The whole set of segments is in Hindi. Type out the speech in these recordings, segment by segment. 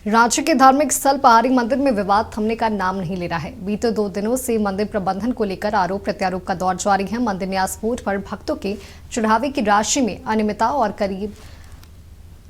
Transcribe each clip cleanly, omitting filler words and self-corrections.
रांची के धार्मिक स्थल पहाड़ी मंदिर में विवाद थमने का नाम नहीं ले रहा है। बीते 2 दिनों से मंदिर प्रबंधन को लेकर आरोप प्रत्यारोप का दौर जारी है। मंदिर न्यास बोर्ड पर भक्तों के चढ़ावे की राशि में अनियमितता और करीब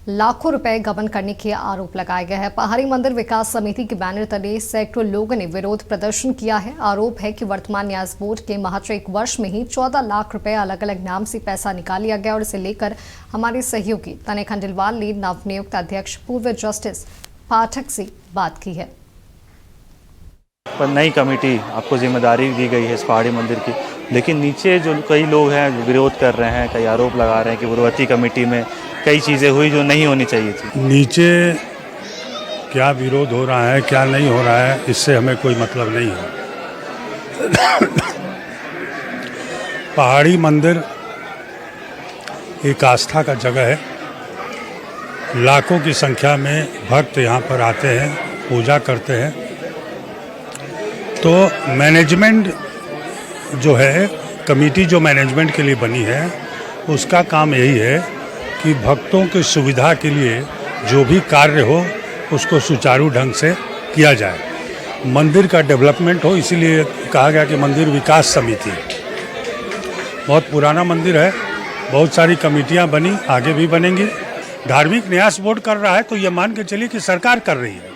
लाखों रुपए गबन करने के आरोप लगाए गए हैं। पहाड़ी मंदिर विकास समिति के बैनर तले सैकड़ों लोगों ने विरोध प्रदर्शन किया है। आरोप है कि वर्तमान न्यास बोर्ड के मात्र 1 वर्ष में ही 14 लाख रुपए अलग अलग नाम से पैसा निकाल लिया गया और इसे लेकर हमारे सहयोगी तने खंडेलवाल ने नवनियुक्त अध्यक्ष पूर्व जस्टिस पाठक से बात की है। पर नई कमेटी आपको जिम्मेदारी दी गई है इस पहाड़ी मंदिर की, लेकिन नीचे जो कई लोग हैं जो विरोध कर रहे हैं, कई आरोप लगा रहे हैं कि पूर्ववर्ती कमेटी में कई चीज़ें हुई जो नहीं होनी चाहिए थी। नीचे क्या विरोध हो रहा है, क्या नहीं हो रहा है, इससे हमें कोई मतलब नहीं है। पहाड़ी मंदिर एक आस्था का जगह है। लाखों की संख्या में भक्त यहाँ पर आते हैं, पूजा करते हैं। तो मैनेजमेंट जो है, कमेटी जो मैनेजमेंट के लिए बनी है, उसका काम यही है कि भक्तों की सुविधा के लिए जो भी कार्य हो उसको सुचारू ढंग से किया जाए, मंदिर का डेवलपमेंट हो। इसीलिए कहा गया कि मंदिर विकास समिति। बहुत पुराना मंदिर है, बहुत सारी कमेटियाँ बनी, आगे भी बनेंगी। धार्मिक न्यास बोर्ड कर रहा है तो ये मान के चलिए कि सरकार कर रही है।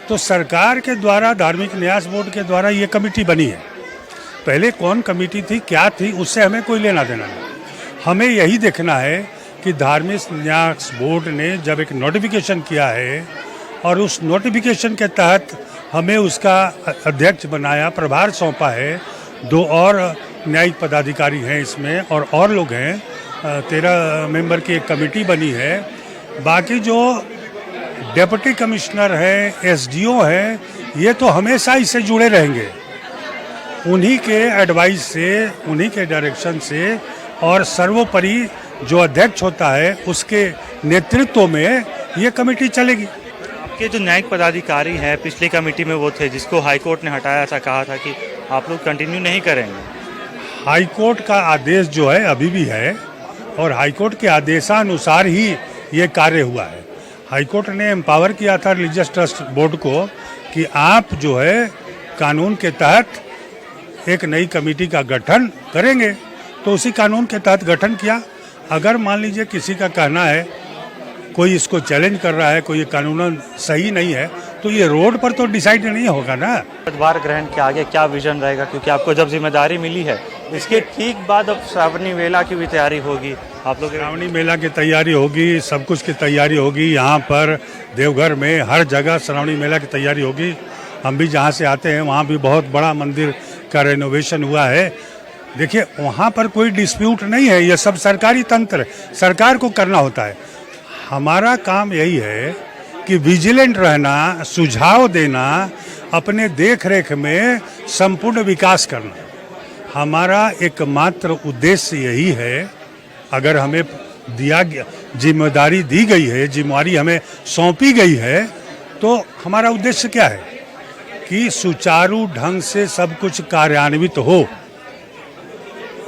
तो सरकार के द्वारा, धार्मिक न्यास बोर्ड के द्वारा ये कमेटी बनी है। पहले कौन कमेटी थी, क्या थी, उससे हमें कोई लेना देना नहीं। हमें यही देखना है कि धार्मिक न्यास बोर्ड ने जब एक नोटिफिकेशन किया है और उस नोटिफिकेशन के तहत हमें उसका अध्यक्ष बनाया, प्रभार सौंपा है। 2 और न्यायिक पदाधिकारी हैं इसमें और लोग हैं। 13 मेंबर की एक कमेटी बनी है। बाकी जो डिप्टी कमिश्नर है, एसडीओ है, ये तो हमेशा इससे जुड़े रहेंगे। उन्हीं के एडवाइस से, उन्हीं के डायरेक्शन से और सर्वोपरि जो अध्यक्ष होता है उसके नेतृत्व में ये कमेटी चलेगी। आपके जो न्यायिक पदाधिकारी हैं, पिछली कमेटी में वो थे जिसको हाईकोर्ट ने हटाया था, कहा था कि आप लोग कंटिन्यू नहीं करेंगे। हाईकोर्ट का आदेश जो है अभी भी है और हाईकोर्ट के आदेशानुसार ही ये कार्य हुआ है। हाईकोर्ट ने एम्पावर किया था रिलीजियस ट्रस्ट बोर्ड को कि आप जो है कानून के तहत एक नई कमेटी का गठन करेंगे, तो उसी कानून के तहत गठन किया। अगर मान लीजिए किसी का कहना है, कोई इसको चैलेंज कर रहा है, कोई ये कानूनन सही नहीं है, तो ये रोड पर तो डिसाइड नहीं होगा ना। पदभार ग्रहण के आगे क्या विजन रहेगा, क्योंकि आपको जब जिम्मेदारी मिली है इसके ठीक बाद अब श्रावणी मेला की भी तैयारी होगी। आप लोग श्रावणी मेला की तैयारी होगी, सब कुछ की तैयारी होगी। यहाँ पर देवघर में हर जगह श्रावणी मेला की तैयारी होगी। हम भी जहाँ से आते हैं वहाँ भी बहुत बड़ा मंदिर का रेनोवेशन हुआ है। देखिए, वहाँ पर कोई डिस्प्यूट नहीं है, ये सब सरकारी तंत्र है, सरकार को करना होता है। हमारा काम यही है कि विजिलेंट रहना, सुझाव देना, अपने देख रेख में संपूर्ण विकास करना। हमारा एकमात्र उद्देश्य यही है। अगर हमें दिया गया, जिम्मेदारी दी गई है, जिम्मेदारी हमें सौंपी गई है, तो हमारा उद्देश्य क्या है कि सुचारू ढंग से सब कुछ कार्यान्वित हो।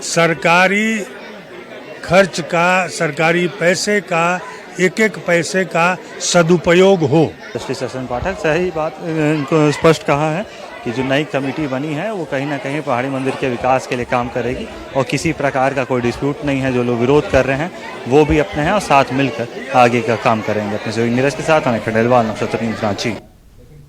सरकारी खर्च का, सरकारी पैसे का, एक एक पैसे का सदुपयोग हो। जस्टिस एस एन पाठक सही बात इनको स्पष्ट कहा है कि जो नई कमेटी बनी है वो कहीं ना कहीं पहाड़ी मंदिर के विकास के लिए काम करेगी और किसी प्रकार का कोई डिस्प्यूट नहीं है। जो लोग विरोध कर रहे हैं वो भी अपने हैं और साथ मिलकर आगे का काम करेंगे। अपने सहयोगी नीरज के साथ अनेक खंडेलवाल, नवक्षत्र न्यूज़, रांची।